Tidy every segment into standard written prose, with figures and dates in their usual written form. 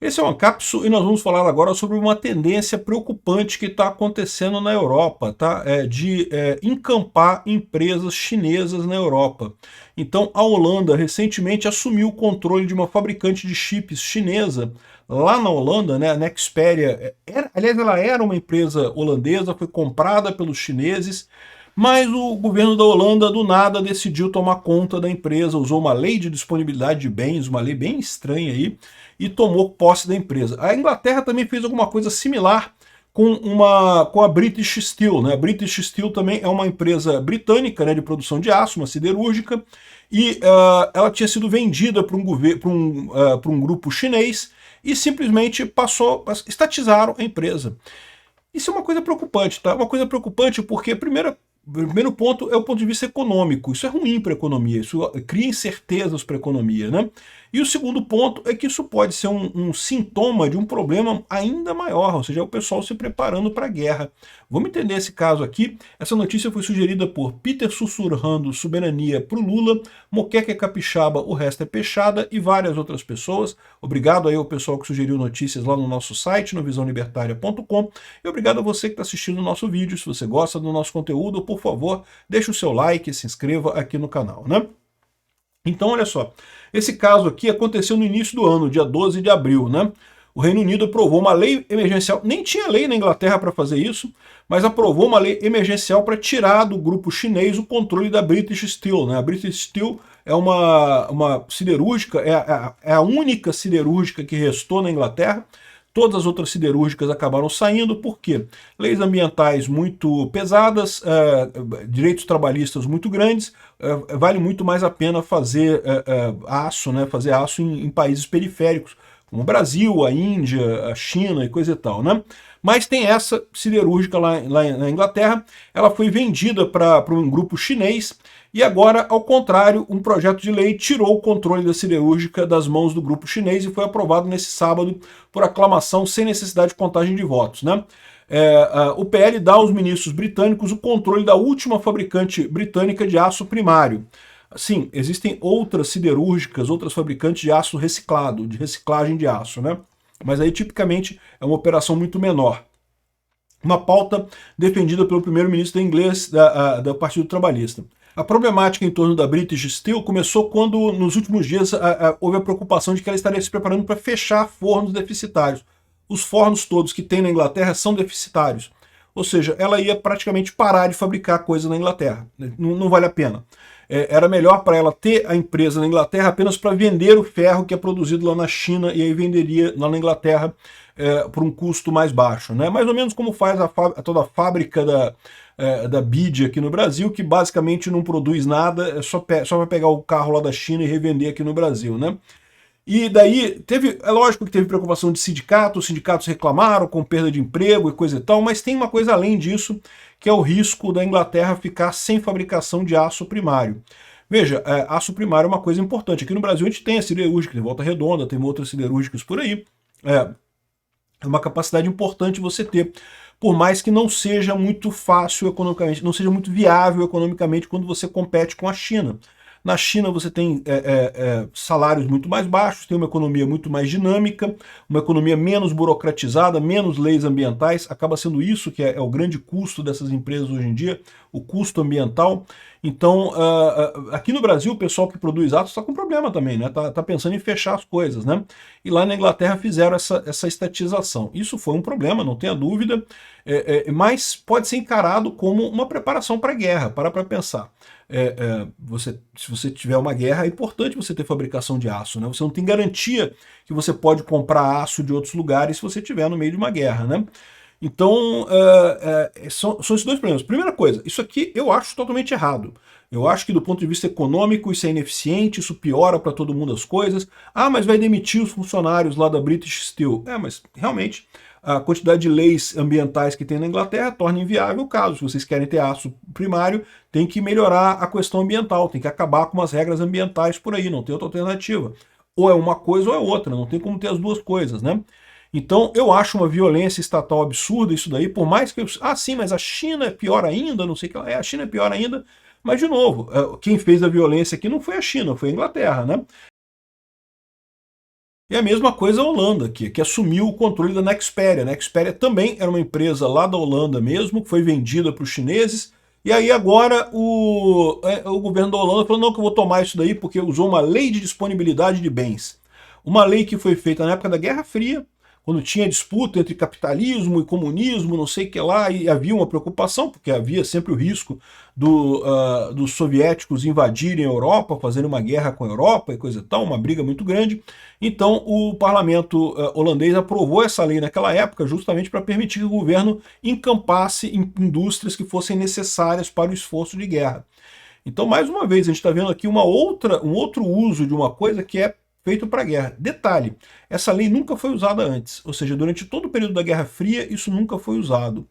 Esse é o Ancapsu e nós vamos falar agora sobre uma tendência preocupante que está acontecendo na Europa, tá? De encampar empresas chinesas na Europa. Então, a Holanda recentemente assumiu o controle de uma fabricante de chips chinesa lá na Holanda, né? A Nexperia, aliás, ela era uma empresa holandesa, foi comprada pelos chineses, mas o governo da Holanda, do nada, decidiu tomar conta da empresa, usou uma lei de disponibilidade de bens, uma lei bem estranha aí, e tomou posse da empresa. A Inglaterra também fez alguma coisa similar com a British Steel. Né? A British Steel também é uma empresa britânica, né, de produção de aço, uma siderúrgica, e ela tinha sido vendida para um grupo chinês e simplesmente estatizaram a empresa. Isso é uma coisa preocupante, tá? Uma coisa preocupante porque, primeiro ponto é o ponto de vista econômico. Isso é ruim para a economia, isso cria incertezas para a economia, né? E o segundo ponto é que isso pode ser um sintoma de um problema ainda maior, ou seja, é o pessoal se preparando para a guerra. Vamos entender esse caso aqui. Essa notícia foi sugerida por Peter Sussurrando Soberania para o Lula, Moqueca é Capixaba, o resto é peixada e várias outras pessoas. Obrigado aí ao pessoal que sugeriu notícias lá no nosso site, no visãolibertaria.com, e obrigado a você que está assistindo o nosso vídeo. Se você gosta do nosso conteúdo, por favor, deixe o seu like e se inscreva aqui no canal, né? Então, olha só, esse caso aqui aconteceu no início do ano, dia 12 de abril, né? O Reino Unido aprovou uma lei emergencial, nem tinha lei na Inglaterra para fazer isso, mas aprovou uma lei emergencial para tirar do grupo chinês o controle da British Steel, né? A British Steel é uma siderúrgica, é a única siderúrgica que restou na Inglaterra. Todas as outras siderúrgicas acabaram saindo, por quê? Leis ambientais muito pesadas, direitos trabalhistas muito grandes, vale muito mais a pena fazer aço, né, fazer aço em países periféricos, como o Brasil, a Índia, a China e coisa e tal, né? Mas tem essa siderúrgica lá na Inglaterra, ela foi vendida para um grupo chinês, e agora, ao contrário, um projeto de lei tirou o controle da siderúrgica das mãos do grupo chinês e foi aprovado nesse sábado por aclamação sem necessidade de contagem de votos, né? O PL dá aos ministros britânicos o controle da última fabricante britânica de aço primário. Sim, existem outras siderúrgicas, outras fabricantes de aço reciclado, de reciclagem de aço, né? Mas aí tipicamente é uma operação muito menor. Uma pauta defendida pelo primeiro-ministro inglês do Partido Trabalhista. A problemática em torno da British Steel começou quando, nos últimos dias, houve a preocupação de que ela estaria se preparando para fechar fornos deficitários. Os fornos todos que tem na Inglaterra são deficitários. Ou seja, ela ia praticamente parar de fabricar coisa na Inglaterra. Não vale a pena. Era melhor para ela ter a empresa na Inglaterra apenas para vender o ferro que é produzido lá na China e aí venderia lá na Inglaterra por um custo mais baixo. Né? Mais ou menos como faz toda a fábrica da BID aqui no Brasil, que basicamente não produz nada, é só para pegar o carro lá da China e revender aqui no Brasil, né? E daí, é lógico que teve preocupação de sindicatos, os sindicatos reclamaram com perda de emprego e coisa e tal, mas tem uma coisa além disso, que é o risco da Inglaterra ficar sem fabricação de aço primário. Veja, aço primário é uma coisa importante. Aqui no Brasil a gente tem a siderúrgica, tem Volta Redonda, tem outras siderúrgicas por aí. É uma capacidade importante você ter, por mais que não seja muito fácil economicamente, não seja muito viável economicamente quando você compete com a China. Na China você tem salários muito mais baixos, tem uma economia muito mais dinâmica, uma economia menos burocratizada, menos leis ambientais, acaba sendo isso que é o grande custo dessas empresas hoje em dia, o custo ambiental. Então, aqui no Brasil, o pessoal que produz aço está com problema também, né? Tá pensando em fechar as coisas, né? E lá na Inglaterra fizeram essa estatização. Isso foi um problema, não tenha dúvida, mas pode ser encarado como uma preparação para a guerra, para pensar. Se você tiver uma guerra, é importante você ter fabricação de aço, né? Você não tem garantia que você pode comprar aço de outros lugares se você estiver no meio de uma guerra, né? Então, são esses dois problemas. Primeira coisa, isso aqui eu acho totalmente errado. Eu acho que do ponto de vista econômico isso é ineficiente, isso piora para todo mundo as coisas. Ah, mas vai demitir os funcionários lá da British Steel. Mas realmente a quantidade de leis ambientais que tem na Inglaterra torna inviável o caso. Se vocês querem ter aço primário, tem que melhorar a questão ambiental, tem que acabar com as regras ambientais por aí, não tem outra alternativa. Ou é uma coisa ou é outra, não tem como ter as duas coisas, né? Então, eu acho uma violência estatal absurda isso daí, por mais que sim, mas a China é pior ainda, não sei o que. A China é pior ainda, mas, de novo, quem fez a violência aqui não foi a China, foi a Inglaterra, né? E a mesma coisa a Holanda, que assumiu o controle da Nexperia. A Nexperia também era uma empresa lá da Holanda mesmo, que foi vendida para os chineses. E aí agora o governo da Holanda falou, não, que eu vou tomar isso daí porque usou uma lei de disponibilidade de bens. Uma lei que foi feita na época da Guerra Fria, quando tinha disputa entre capitalismo e comunismo, não sei o que lá, e havia uma preocupação, porque havia sempre o risco dos soviéticos invadirem a Europa, fazerem uma guerra com a Europa e coisa e tal, uma briga muito grande. Então o parlamento holandês aprovou essa lei naquela época justamente para permitir que o governo encampasse em indústrias que fossem necessárias para o esforço de guerra. Então, mais uma vez, a gente está vendo aqui um outro uso de uma coisa que é feito para a guerra. Detalhe, essa lei nunca foi usada antes, ou seja, durante todo o período da Guerra Fria isso nunca foi usado.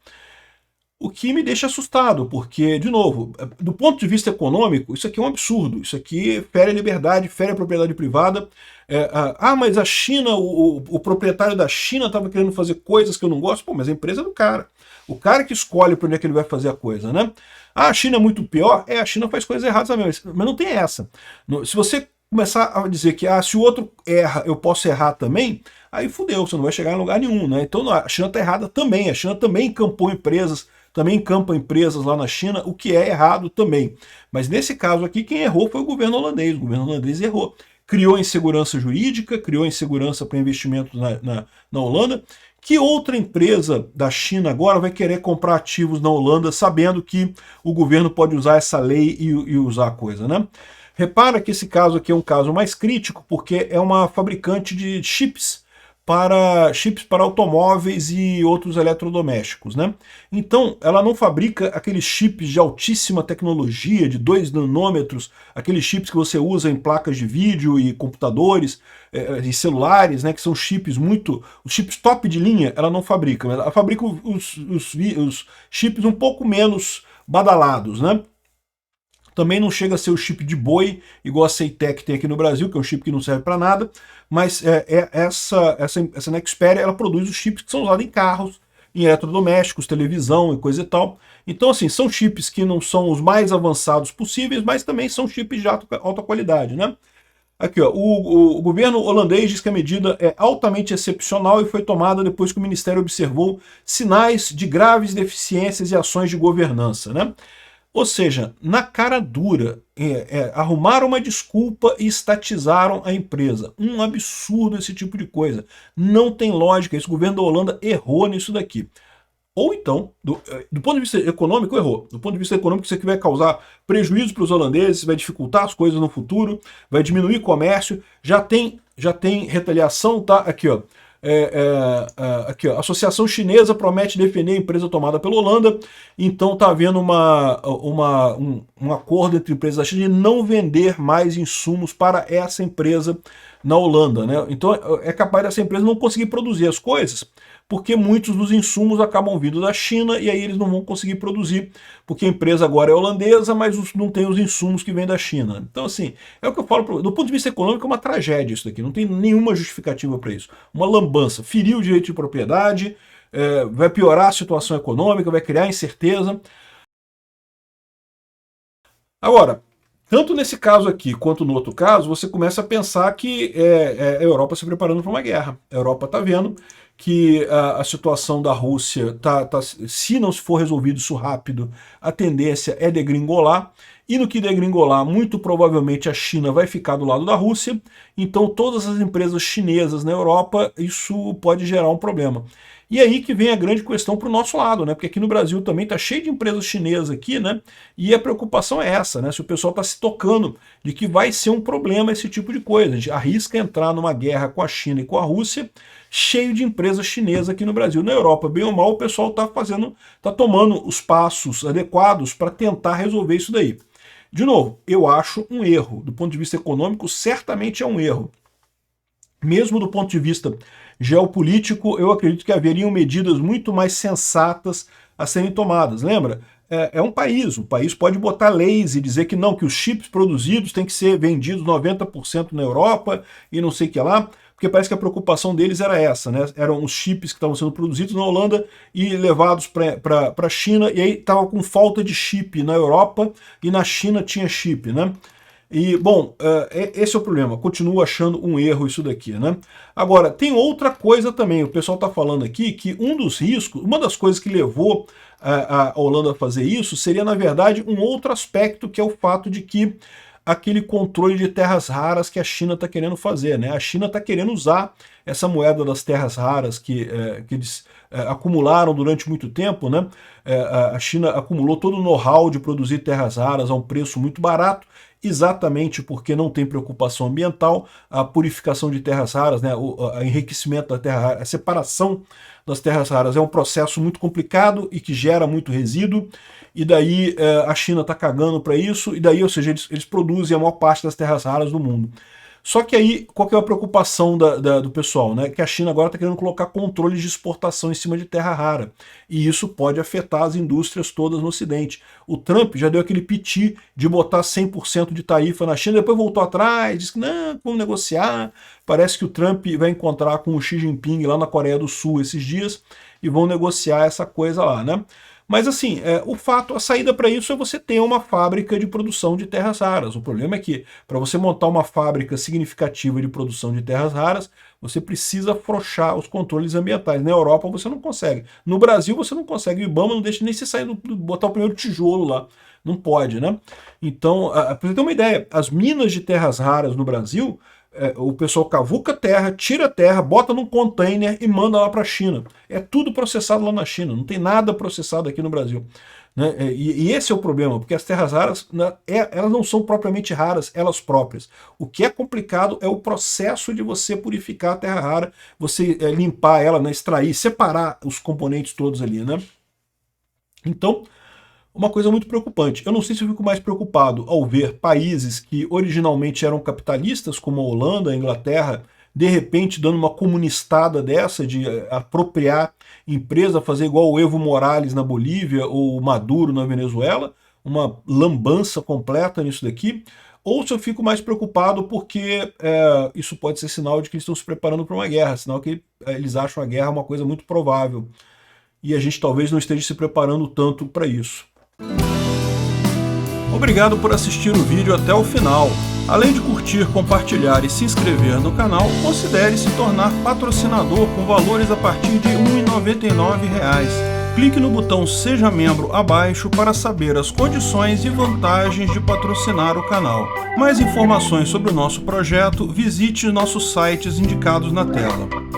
O que me deixa assustado, porque, de novo, do ponto de vista econômico, isso aqui é um absurdo, isso aqui fere a liberdade, fere a propriedade privada. Mas a China, o proprietário da China estava querendo fazer coisas que eu não gosto. Pô, mas a empresa é do cara. O cara que escolhe para onde é que ele vai fazer a coisa, né? A China é muito pior? A China faz coisas erradas também, mas não tem essa. Se você começar a dizer que se o outro erra, eu posso errar também, aí fudeu, você não vai chegar em lugar nenhum, né? Então a China está errada também, a China também encampou empresas, também encampa empresas lá na China, o que é errado também. Mas nesse caso aqui, quem errou foi o governo holandês errou. Criou insegurança jurídica, criou insegurança para investimento na Holanda. Que outra empresa da China agora vai querer comprar ativos na Holanda sabendo que o governo pode usar essa lei e usar a coisa, né? Repara que esse caso aqui é um caso mais crítico porque é uma fabricante de chips para automóveis e outros eletrodomésticos, né? Então, ela não fabrica aqueles chips de altíssima tecnologia, de 2 nanômetros, aqueles chips que você usa em placas de vídeo e computadores e celulares, né? Que são chips os chips top de linha, ela não fabrica, mas ela fabrica os chips um pouco menos badalados, né? Também não chega a ser o chip de boi, igual a Seitec tem aqui no Brasil, que é um chip que não serve para nada, mas essa Nexperia, ela produz os chips que são usados em carros, em eletrodomésticos, televisão e coisa e tal. Então, assim, são chips que não são os mais avançados possíveis, mas também são chips de alta qualidade, né? Aqui, ó, o governo holandês diz que a medida é altamente excepcional e foi tomada depois que o ministério observou sinais de graves deficiências e ações de governança, né? Ou seja, na cara dura, arrumaram uma desculpa e estatizaram a empresa. Um absurdo esse tipo de coisa. Não tem lógica, esse governo da Holanda errou nisso daqui. Ou então, do ponto de vista econômico, errou. Do ponto de vista econômico, isso aqui vai causar prejuízo para os holandeses, vai dificultar as coisas no futuro, vai diminuir o comércio, já tem retaliação, tá? Aqui, ó. Aqui, ó, a Associação Chinesa promete defender a empresa tomada pela Holanda, então está havendo um acordo entre empresas da China de não vender mais insumos para essa empresa na Holanda, né? Então é capaz dessa empresa não conseguir produzir as coisas, porque muitos dos insumos acabam vindo da China e aí eles não vão conseguir produzir, porque a empresa agora é holandesa, mas não tem os insumos que vêm da China. Então, assim, é o que eu falo, do ponto de vista econômico, é uma tragédia isso daqui, não tem nenhuma justificativa para isso. Uma lambança, ferir o direito de propriedade, vai piorar a situação econômica, vai criar incerteza. Agora, tanto nesse caso aqui quanto no outro caso, você começa a pensar que a Europa se preparando para uma guerra. A Europa está vendo que a situação da Rússia, se não for resolvido isso rápido, a tendência é degringolar, e no que degringolar, muito provavelmente a China vai ficar do lado da Rússia, então todas as empresas chinesas na Europa, isso pode gerar um problema. E aí que vem a grande questão para o nosso lado, né? Porque aqui no Brasil também está cheio de empresas chinesas aqui, né? E a preocupação é essa, né? Se o pessoal está se tocando de que vai ser um problema esse tipo de coisa. A gente arrisca entrar numa guerra com a China e com a Rússia, cheio de empresas chinesas aqui no Brasil. Na Europa, bem ou mal, o pessoal está tomando os passos adequados para tentar resolver isso daí. De novo, eu acho um erro. Do ponto de vista econômico, certamente é um erro. Mesmo do ponto de vista geopolítico, eu acredito que haveriam medidas muito mais sensatas a serem tomadas. Lembra? É um país. O país pode botar leis e dizer que não, que os chips produzidos têm que ser vendidos 90% na Europa e não sei o que lá, porque parece que a preocupação deles era essa, né? Eram os chips que estavam sendo produzidos na Holanda e levados para a China, e aí estava com falta de chip na Europa e na China tinha chip, né? E, bom, esse é o problema, continuo achando um erro isso daqui, né? Agora, tem outra coisa também, o pessoal está falando aqui que um dos riscos, uma das coisas que levou a Holanda a fazer isso seria, na verdade, um outro aspecto, que é o fato de que aquele controle de terras raras que a China está querendo fazer, né? A China está querendo usar essa moeda das terras raras que eles acumularam durante muito tempo, né? A China acumulou todo o know-how de produzir terras raras a um preço muito barato, exatamente porque não tem preocupação ambiental, a purificação de terras raras, né, o enriquecimento da terra rara, a separação das terras raras é um processo muito complicado e que gera muito resíduo, e daí a China está cagando para isso, e daí, ou seja, eles produzem a maior parte das terras raras do mundo. Só que aí, qual que é a preocupação do pessoal, né? Que a China agora está querendo colocar controles de exportação em cima de terra rara. E isso pode afetar as indústrias todas no Ocidente. O Trump já deu aquele piti de botar 100% de tarifa na China, depois voltou atrás, disse que não, vamos negociar. Parece que o Trump vai encontrar com o Xi Jinping lá na Coreia do Sul esses dias e vão negociar essa coisa lá, né? Mas assim, a saída para isso é você ter uma fábrica de produção de terras raras. O problema é que para você montar uma fábrica significativa de produção de terras raras, você precisa afrouxar os controles ambientais. Na Europa você não consegue. No Brasil você não consegue. O IBAMA não deixa nem você sair, botar o primeiro tijolo lá. Não pode, né? Então, para você ter uma ideia, as minas de terras raras no Brasil, o pessoal cavuca terra, tira a terra, bota num container e manda lá para a China. É tudo processado lá na China, não tem nada processado aqui no Brasil. Né? E esse é o problema, porque as terras raras, né, elas não são propriamente raras, elas próprias. O que é complicado é o processo de você purificar a terra rara, você limpar ela, né, extrair, separar os componentes todos ali, né? Então, uma coisa muito preocupante. Eu não sei se eu fico mais preocupado ao ver países que originalmente eram capitalistas, como a Holanda, a Inglaterra, de repente dando uma comunistada dessa, de apropriar empresa, fazer igual o Evo Morales na Bolívia ou o Maduro na Venezuela, uma lambança completa nisso daqui, ou se eu fico mais preocupado porque isso pode ser sinal de que eles estão se preparando para uma guerra, sinal que eles acham a guerra uma coisa muito provável. E a gente talvez não esteja se preparando tanto para isso. Obrigado por assistir o vídeo até o final. Além de curtir, compartilhar e se inscrever no canal, considere se tornar patrocinador com valores a partir de R$ 1,99. Clique no botão Seja Membro abaixo para saber as condições e vantagens de patrocinar o canal. Mais informações sobre o nosso projeto, visite nossos sites indicados na tela.